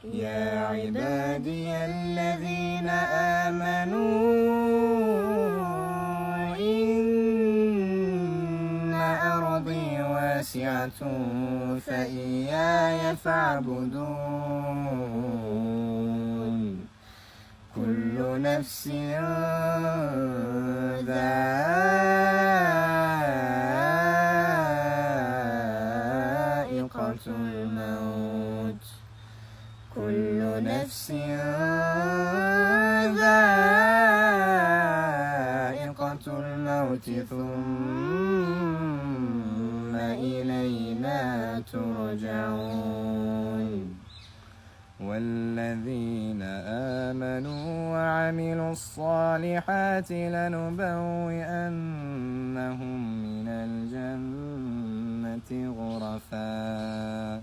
يا عبادي الذين آمنوا إن أرضي واسعة فإياي فاعبدون كل نفس ذائقة الموت كل نفس ذائقة الموت ثم إلينا ترجعون والذين آمنوا وعملوا الصالحات لنبوئنهم من الجنة غرفا